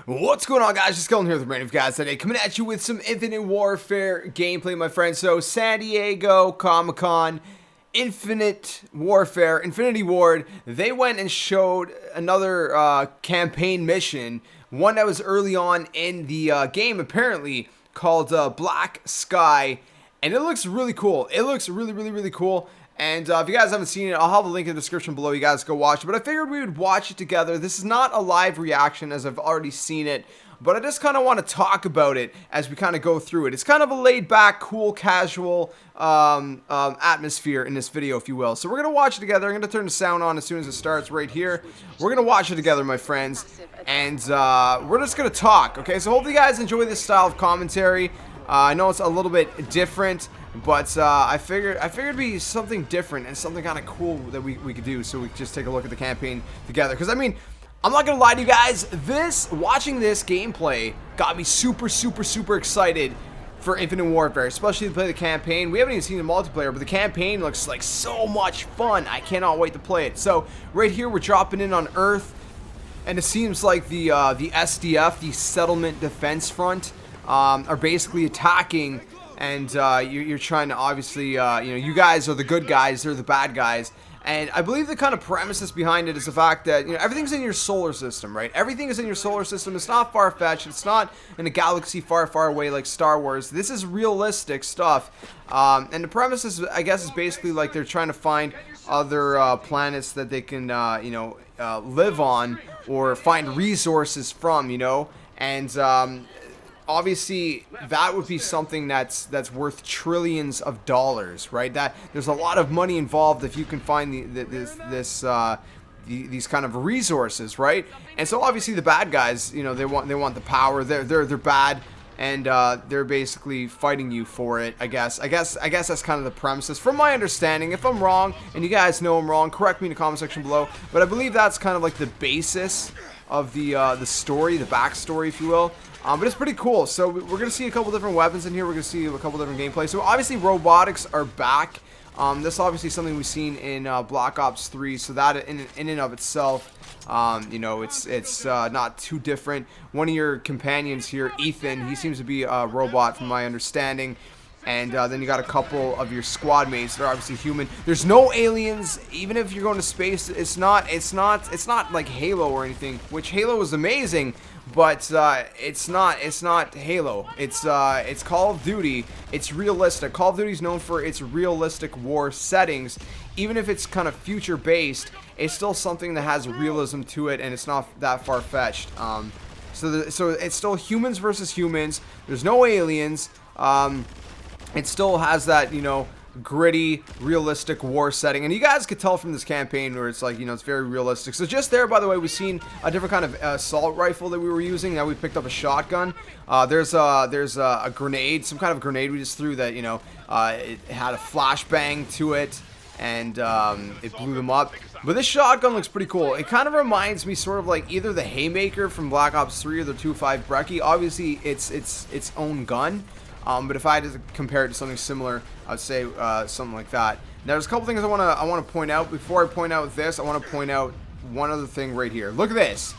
What's going on, guys? JSkeleton here with Random Guys today, coming at you with some Infinite Warfare gameplay, my friends. So, San Diego Comic-Con, Infinite Warfare, Infinity Ward, they went and showed another campaign mission, one that was early on in the game, apparently, called Black Sky, and it looks really cool. It looks really cool. And if you guys haven't seen it, I'll have a link in the description below. You guys go watch it. But I figured we would watch it together. This is not a live reaction as I've already seen it. But I just kind of want to talk about it as we kind of go through it. It's kind of a laid-back, cool, casual atmosphere in this video, if you will. So we're going to watch it together. I'm going to turn the sound on as soon as it starts right here. We're going to watch it together, my friends. And we're just going to talk, okay? So hopefully you guys enjoy this style of commentary. I know it's a little bit different. But I figured it'd be something different and something kind of cool that we could do, so we could just take a look at the campaign together. Because I mean, I'm not gonna lie to you guys, watching this gameplay got me super excited for Infinite Warfare, especially to play the campaign. We haven't even seen the multiplayer, but the campaign looks like so much fun. I cannot wait to play it. So right here, we're dropping in on Earth, and it seems like the SDF, the Settlement Defense Front, are basically attacking. And you're trying to obviously, you guys are the good guys, they're the bad guys. And I believe the kind of premises behind it is the fact that, everything's in your solar system, right? Everything is in your solar system. It's not far-fetched. It's not in a galaxy far away like Star Wars. This is realistic stuff. And the premise is, I guess, is basically like they're trying to find other planets that they can, live on or find resources from, And obviously, that would be something that's worth trillions of dollars, right? That there's a lot of money involved if you can find these kind of resources, right? And so obviously the bad guys, they want the power. They're bad, and they're basically fighting you for it. I guess that's kind of the premises, from my understanding. If I'm wrong, and you guys know I'm wrong, correct me in the comment section below. But I believe that's kind of like the basis of the story, the backstory, if you will. But it's pretty cool. So we're going to see a couple different weapons in here. We're going to see a couple different gameplay. So obviously robotics are back. This is obviously something we've seen in Black Ops 3. So that in and of itself, it's not too different. One of your companions here, Ethan, he seems to be a robot from my understanding. And then you got a couple of your squad mates that are obviously human. There's no aliens, even if you're going to space. It's not like Halo or anything, which Halo is amazing, but it's not Halo. It's Call of Duty. It's realistic. Call of Duty is known for its realistic war settings. Even if it's kind of future based, it's still something that has realism to it, and it's not that far fetched. So it's still humans versus humans. There's no aliens. It still has that, gritty, realistic war setting. And you guys could tell from this campaign where it's like, it's very realistic. So just there, by the way, we've seen a different kind of assault rifle that we were using. Now we picked up a shotgun. There's a grenade, some kind of grenade we just threw that, it had a flashbang to it. And it blew them up. But this shotgun looks pretty cool. It kind of reminds me sort of like either the Haymaker from Black Ops 3 or the 2.5 Brecci. Obviously, it's its own gun. But if I had to compare it to something similar, I'd say something like that. Now, there's a couple things I want to point out. Before I point out this, I want to point out one other thing right here. Look at this.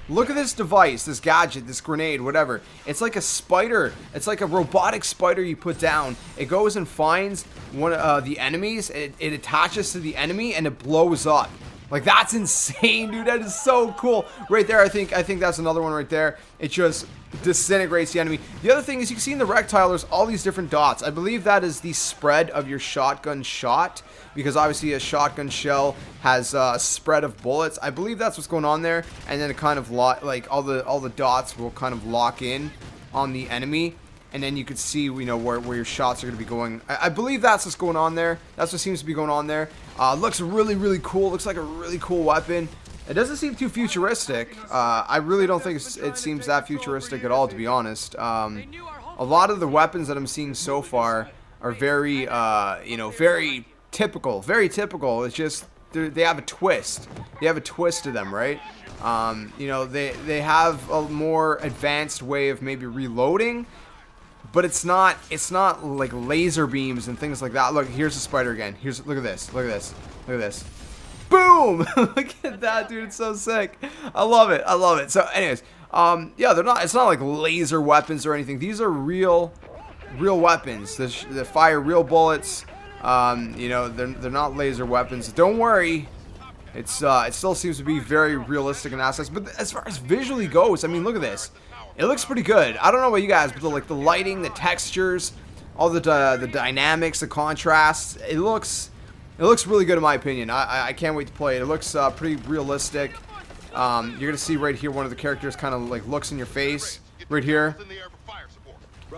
Look at this device, this gadget, this grenade, whatever. It's like a spider. It's like a robotic spider you put down. It goes and finds one of the enemies. It attaches to the enemy and it blows up. Like, that's insane, dude. That is so cool. Right there, I think that's another one right there. It just disintegrates the enemy. The other thing is you can see in the rectile there's all these different dots. I believe that is the spread of your shotgun shot, because obviously a shotgun shell has a spread of bullets. I believe that's what's going on there, and then it kind of like all the dots will kind of lock in on the enemy. And then you could see, where your shots are going to be going. I believe that's what's going on there. That's what seems to be going on there. Looks really cool. Looks like a really cool weapon. It doesn't seem too futuristic. I really don't think it seems that futuristic at all, to be honest. A lot of the weapons that I'm seeing so far are very, very typical. Very typical. It's just they have a twist. They have a twist to them, right? They have a more advanced way of maybe reloading. But it's not like laser beams and things like that. Look, here's the spider again. Look at this. Look at this. Look at this. Boom! Look at that, dude. It's so sick. I love it. I love it. So anyways, Yeah, they're not. It's not like laser weapons or anything. These are real weapons. They fire real bullets. You know, they're not laser weapons. Don't worry. It still seems to be very realistic in aspects. But as far as visually goes, I mean, look at this. It looks pretty good. I don't know about you guys, but the lighting, the textures, all the dynamics, the contrasts, it looks really good in my opinion. I can't wait to play it. It looks pretty realistic. You're gonna see right here one of the characters kind of like looks in your face right here.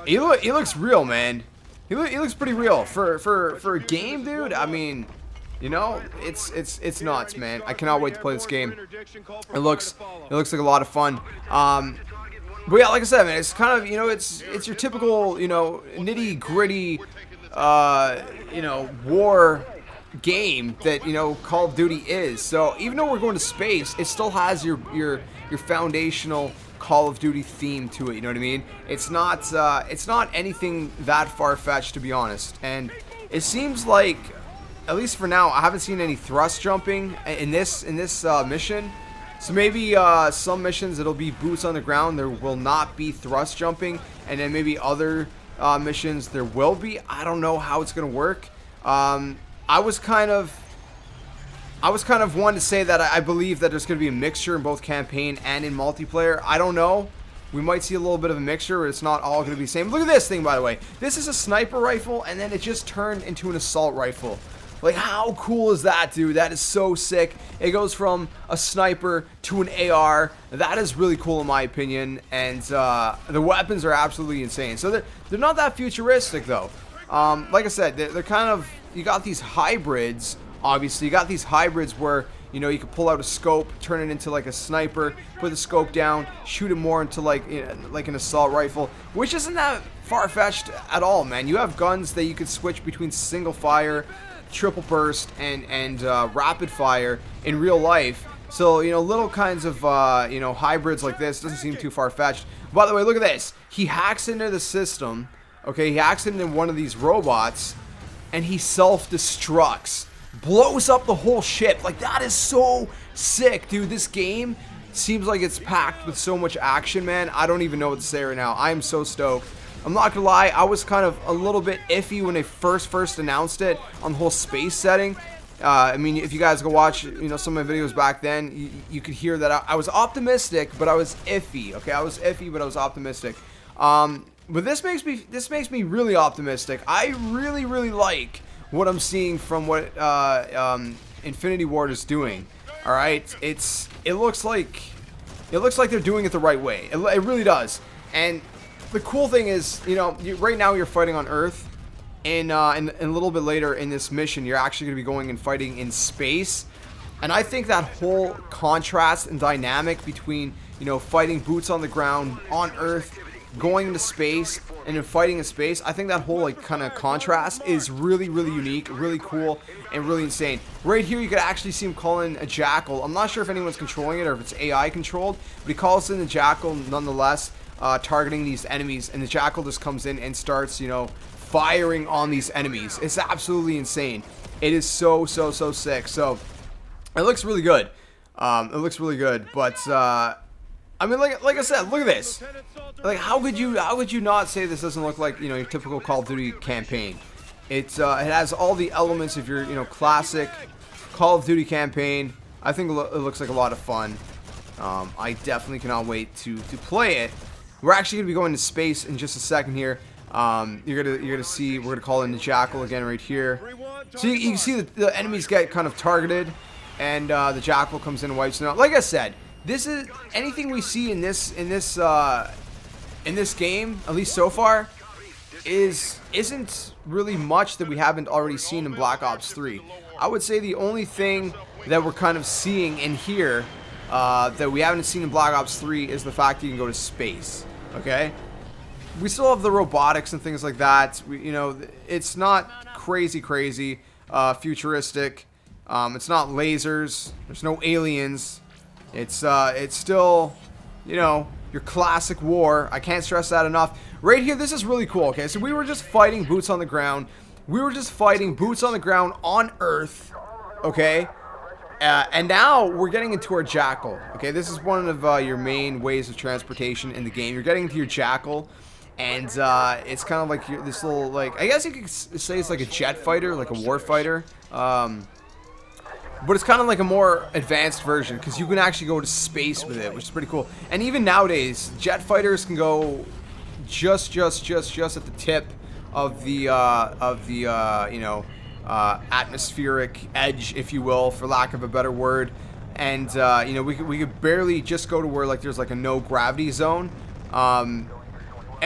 He looks real, man. He looks pretty real for a game, dude. I mean, you know, it's nuts, man. I cannot wait to play this game. It looks like a lot of fun. But yeah, like I said, man, it's kind of, you know, it's your typical, you know, nitty gritty, you know, war game that, you know, Call of Duty is. So even though we're going to space, it still has your foundational Call of Duty theme to it. You know what I mean? It's not anything that far-fetched, to be honest. And it seems like, at least for now, I haven't seen any thrust jumping in this mission. So maybe some missions it'll be boots on the ground. There will not be thrust jumping, and then maybe other missions there will be. I don't know how it's gonna work. I was kind of one to say that I believe that there's gonna be a mixture in both campaign and in multiplayer. I don't know. We might see a little bit of a mixture, but it's not all gonna be the same. Look at this thing, by the way. This is a sniper rifle, and then it just turned into an assault rifle. Like, how cool is that, dude? That is so sick. It goes from a sniper to an AR. That is really cool in my opinion. And the weapons are absolutely insane. So they're not that futuristic, though. Like I said, they're kind of... You got these hybrids, obviously. You got these hybrids where, you know, you can pull out a scope, turn it into like a sniper, put the scope down, shoot it more into like, you know, like an assault rifle, which isn't that far-fetched at all, man. You have guns that you could switch between single fire, triple burst, and rapid fire in real life. So, you know, little kinds of you know, hybrids like this doesn't seem too far-fetched. By the way, look at this. He hacks into the system. Okay, he hacks into one of these robots, and he self-destructs, blows up the whole ship. Like, that is so sick, dude. This game seems like it's packed with so much action, man. I don't even know what to say right now. I am so stoked. I'm not gonna lie, I was kind of a little bit iffy when they first announced it on the whole space setting. I mean, if you guys go watch, you know, some of my videos back then, you could hear that I was optimistic, but I was iffy. Okay, I was iffy, but I was optimistic. But this makes me really optimistic. I really like what I'm seeing from what Infinity Ward is doing. All right, it looks like they're doing it the right way. It really does. And the cool thing is, you know, right now you're fighting on Earth, and a little bit later in this mission, you're actually going to be going and fighting in space. And I think that whole contrast and dynamic between, you know, fighting boots on the ground on Earth, going into space, and then fighting in space, I think that whole like kind of contrast is really unique, really cool, and really insane. Right here, you could actually see him calling a jackal. I'm not sure if anyone's controlling it or if it's AI controlled, but he calls in the jackal nonetheless. Targeting these enemies, and the jackal just comes in and starts, you know, firing on these enemies. It's absolutely insane. It is so sick. So it looks really good. It looks really good. But I mean, like I said, look at this. Like, how could you not say this doesn't look like, you know, your typical Call of Duty campaign? It has all the elements of your, you know, classic Call of Duty campaign. I think it looks like a lot of fun. I definitely cannot wait to play it. We're actually gonna be going to space in just a second here. You're gonna see, we're gonna call in the jackal again right here. So you can see the enemies get kind of targeted, and the jackal comes in and wipes them out. Like I said, this is anything we see in this game, at least so far, isn't really much that we haven't already seen in Black Ops 3. I would say the only thing that we're kind of seeing in here that we haven't seen in Black Ops 3 is the fact that you can go to space. Okay, we still have the robotics and things like that. You know, it's not crazy futuristic. It's not lasers. There's no aliens. It's still, you know, your classic war. I can't stress that enough. Right here, this is really cool. Okay, so we were just fighting boots on the ground. We were just fighting boots on the ground on Earth. Okay. And now we're getting into our jackal. Okay, this is one of your main ways of transportation in the game. You're getting into your jackal, and it's kind of like this little, like, I guess you could say it's like a jet fighter, like a war fighter. But it's kind of like a more advanced version because you can actually go to space with it, which is pretty cool. And even nowadays, jet fighters can go just at the tip of the you know, atmospheric edge, if you will, for lack of a better word. And you know, we could barely just go to where like there's like a no gravity zone. And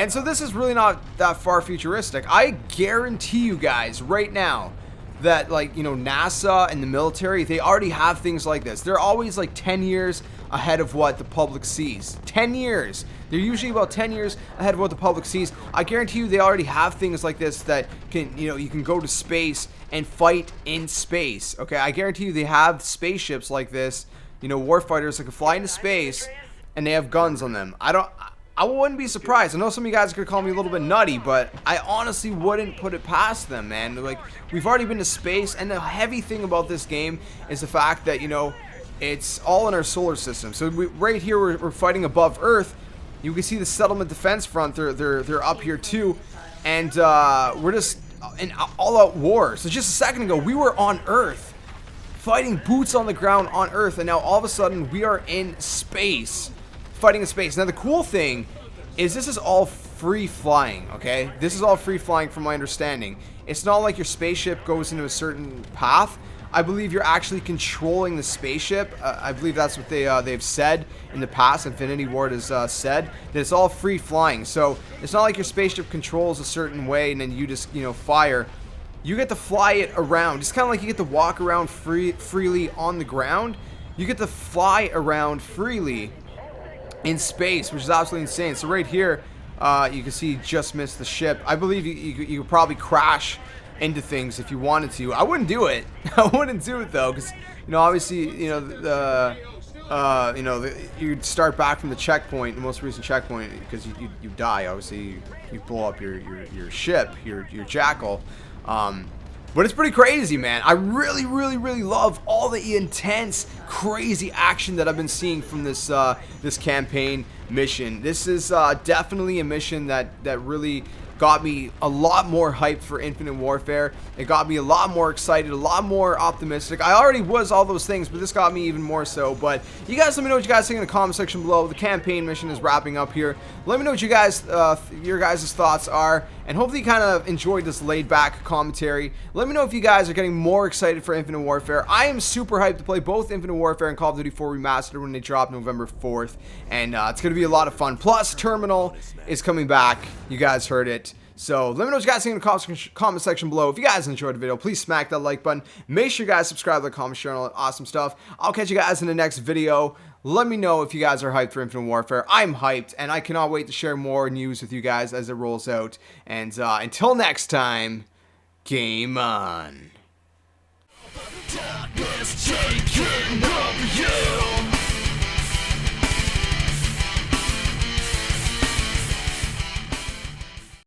so this is really not that far futuristic. I guarantee you guys right now that, like, you know, NASA and the military, they already have things like this. They're always like 10 years ahead of what the public sees. 10 years. They're usually about 10 years ahead of what the public sees. I guarantee you they already have things like this that can, you know, you can go to space and fight in space. Okay, I guarantee you they have spaceships like this, you know, warfighters that can fly into space and they have guns on them. I wouldn't be surprised. I know some of you guys could call me a little bit nutty, but I honestly wouldn't put it past them, man. Like, we've already been to space, and the heavy thing about this game is the fact that, you know, it's all in our solar system. So right here, we're fighting above Earth. You can see the settlement defense front. They're up here too, and we're just in all-out war. So just a second ago, we were on Earth, fighting boots on the ground on Earth, and now all of a sudden we are in space, fighting in space. Now the cool thing is this is all free flying, okay? This is all free flying from my understanding. It's not like your spaceship goes into a certain path. I believe you're actually controlling the spaceship. I believe that's what they've said in the past. Infinity Ward has said that it's all free flying. So it's not like your spaceship controls a certain way and then you just, you know, fire. You get to fly it around. It's kind of like you get to walk around freely on the ground. You get to fly around freely in space, which is absolutely insane. So right here, you can see just missed the ship. I believe you could probably crash into things if you wanted to. I wouldn't do it. I wouldn't do it though, because, you know, obviously, you know, you'd start back from the checkpoint, the most recent checkpoint, because you die. Obviously, you blow up your ship, your jackal. But it's pretty crazy, man. I really love all the intense, crazy action that I've been seeing from this this campaign mission. This is definitely a mission that really got me a lot more hyped for Infinite Warfare. It got me a lot more excited, a lot more optimistic. I already was all those things, but this got me even more so. But you guys let me know what you guys think in the comment section below. The campaign mission is wrapping up here. Let me know what you guys, your guys' thoughts are, and hopefully you kind of enjoyed this laid-back commentary. Let me know if you guys are getting more excited for Infinite Warfare. I am super hyped to play both Infinite Warfare and Call of Duty 4 Remastered when they drop November 4th, and it's going to be a lot of fun. Plus, Terminal is coming back. You guys heard it. So let me know what you guys think in the comment section below. If you guys enjoyed the video, please smack that like button. Make sure you guys subscribe to the comment channel. Awesome stuff. I'll catch you guys in the next video. Let me know if you guys are hyped for Infinite Warfare. I'm hyped, and I cannot wait to share more news with you guys as it rolls out. And until next time, game on. Darkness taking over you.